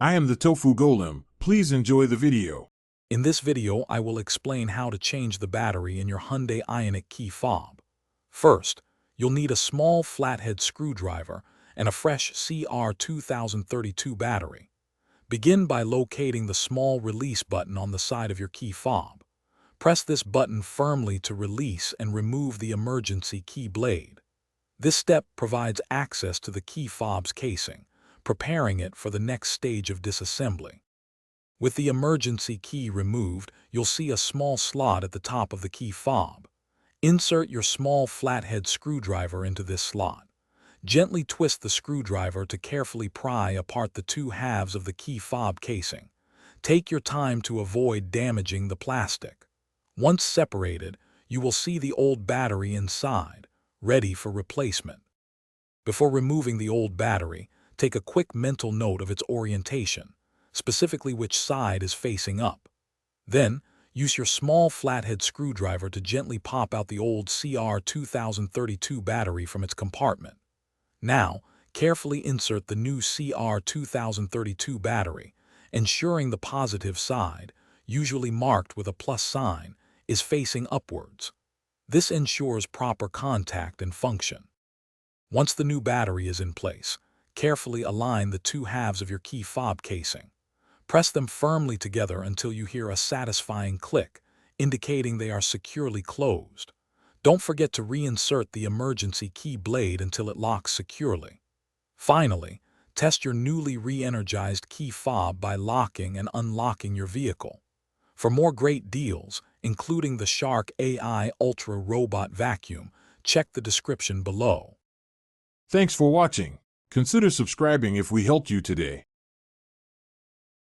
I am the Tofu Golem. Please enjoy the video. In this video, I will explain how to change the battery in your Hyundai Ioniq key fob. First, you'll need a small flathead screwdriver and a fresh CR2032 battery. Begin by locating the small release button on the side of your key fob. Press this button firmly to release and remove the emergency key blade. This step provides access to the key fob's casing, preparing it for the next stage of disassembly. With the emergency key removed, you'll see a small slot at the top of the key fob. Insert your small flathead screwdriver into this slot. Gently twist the screwdriver to carefully pry apart the two halves of the key fob casing. Take your time to avoid damaging the plastic. Once separated, you will see the old battery inside, ready for replacement. Before removing the old battery, take a quick mental note of its orientation, specifically which side is facing up. Then, use your small flathead screwdriver to gently pop out the old CR2032 battery from its compartment. Now, carefully insert the new CR2032 battery, ensuring the positive side, usually marked with a plus sign, is facing upwards. This ensures proper contact and function. Once the new battery is in place, carefully align the two halves of your key fob casing. Press them firmly together until you hear a satisfying click, indicating they are securely closed. Don't forget to reinsert the emergency key blade until it locks securely. Finally, test your newly re-energized key fob by locking and unlocking your vehicle. For more great deals, including the Shark AI Ultra Robot Vacuum, check the description below. Thanks for watching. Consider subscribing if we helped you today.